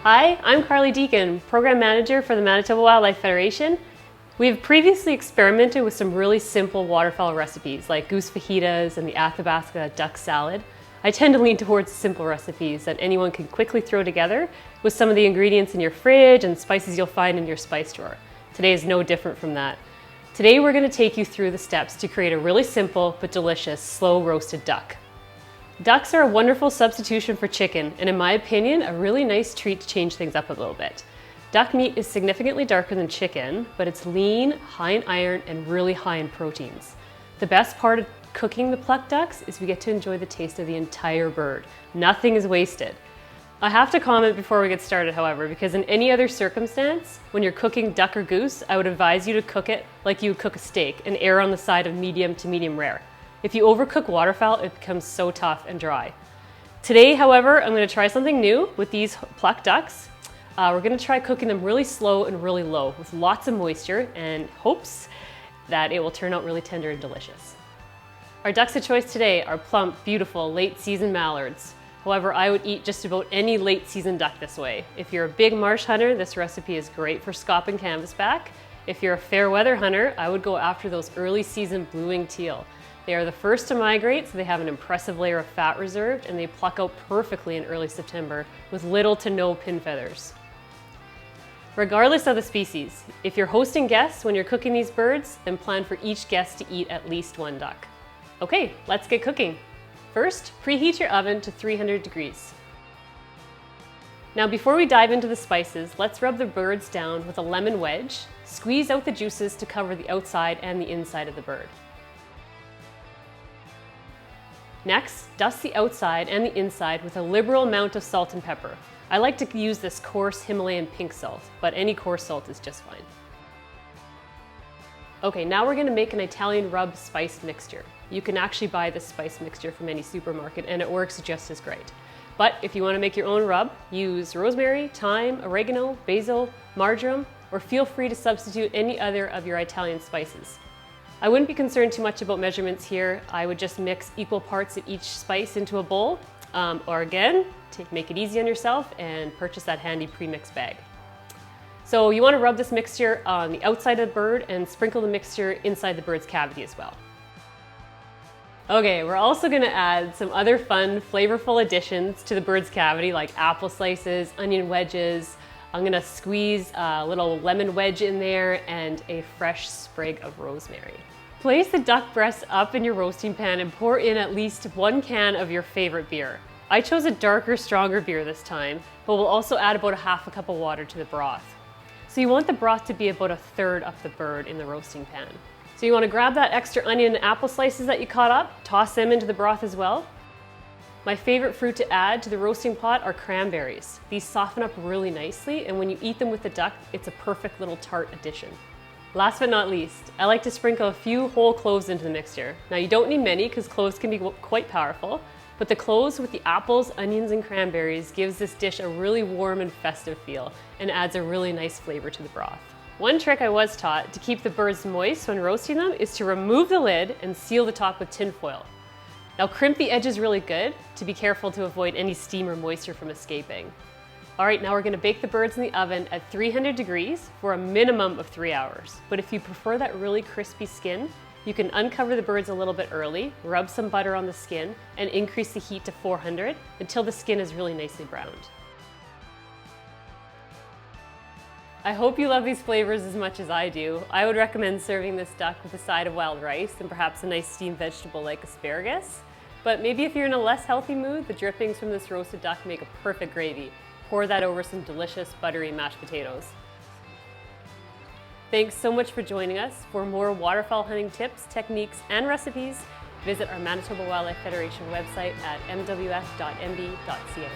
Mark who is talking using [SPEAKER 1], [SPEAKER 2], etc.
[SPEAKER 1] Hi, I'm Carly Deacon, Program Manager for the Manitoba Wildlife Federation. We've previously experimented with some really simple waterfowl recipes like goose fajitas and the Athabasca duck salad. I tend to lean towards simple recipes that anyone can quickly throw together with some of the ingredients in your fridge and spices you'll find in your spice drawer. Today is no different from that. Today we're going to take you through the steps to create a really simple but delicious slow roasted duck. Ducks are a wonderful substitution for chicken, and in my opinion, a really nice treat to change things up a little bit. Duck meat is significantly darker than chicken, but it's lean, high in iron, and really high in proteins. The best part of cooking the plucked ducks is we get to enjoy the taste of the entire bird. Nothing is wasted. I have to comment before we get started, however, because in any other circumstance, when you're cooking duck or goose, I would advise you to cook it like you would cook a steak and err on the side of medium to medium rare. If you overcook waterfowl, it becomes so tough and dry. Today, however, I'm going to try something new with these plucked ducks. We're going to try cooking them really slow and really low with lots of moisture and hopes that it will turn out really tender and delicious. Our ducks of choice today are plump, beautiful, late season mallards. However, I would eat just about any late season duck this way. If you're a big marsh hunter, this recipe is great for scaup and canvasback. If you're a fair weather hunter, I would go after those early season blue-winged teal. They are the first to migrate, so they have an impressive layer of fat reserved, and they pluck out perfectly in early September with little to no pin feathers. Regardless of the species, if you're hosting guests when you're cooking these birds, then plan for each guest to eat at least one duck. Okay, let's get cooking. First, preheat your oven to 300 degrees. Now before we dive into the spices, let's rub the birds down with a lemon wedge. Squeeze out the juices to cover the outside and the inside of the bird. Next, dust the outside and the inside with a liberal amount of salt and pepper. I like to use this coarse Himalayan pink salt, but any coarse salt is just fine. Okay, now we're going to make an Italian rub spice mixture. You can actually buy this spice mixture from any supermarket and it works just as great. But if you want to make your own rub, use rosemary, thyme, oregano, basil, marjoram, or feel free to substitute any other of your Italian spices. I wouldn't be concerned too much about measurements here. I would just mix equal parts of each spice into a bowl, or again, make it easy on yourself and purchase that handy pre-mix bag. So you want to rub this mixture on the outside of the bird and sprinkle the mixture inside the bird's cavity as well. Okay, we're also going to add some other fun, flavorful additions to the bird's cavity like apple slices, onion wedges. I'm going to squeeze a little lemon wedge in there and a fresh sprig of rosemary. Place the duck breasts up in your roasting pan and pour in at least 1 can of your favorite beer. I chose a darker, stronger beer this time, but we'll also add about a half a cup of water to the broth. So you want the broth to be about 1/3 of the bird in the roasting pan. So you want to grab that extra onion and apple slices that you cut up, toss them into the broth as well. My favorite fruit to add to the roasting pot are cranberries. These soften up really nicely, and when you eat them with the duck, it's a perfect little tart addition. Last but not least, I like to sprinkle a few whole cloves into the mixture. Now you don't need many because cloves can be quite powerful, but the cloves with the apples, onions, and cranberries gives this dish a really warm and festive feel and adds a really nice flavor to the broth. One trick I was taught to keep the birds moist when roasting them is to remove the lid and seal the top with tin foil. Now crimp the edges really good to be careful to avoid any steam or moisture from escaping. All right, now we're going to bake the birds in the oven at 300 degrees for a minimum of 3 hours. But if you prefer that really crispy skin, you can uncover the birds a little bit early, rub some butter on the skin, and increase the heat to 400 until the skin is really nicely browned. I hope you love these flavors as much as I do. I would recommend serving this duck with a side of wild rice and perhaps a nice steamed vegetable like asparagus. But maybe if you're in a less healthy mood, the drippings from this roasted duck make a perfect gravy. Pour that over some delicious buttery mashed potatoes. Thanks so much for joining us. For more waterfowl hunting tips, techniques, and recipes, visit our Manitoba Wildlife Federation website at mws.nb.ca.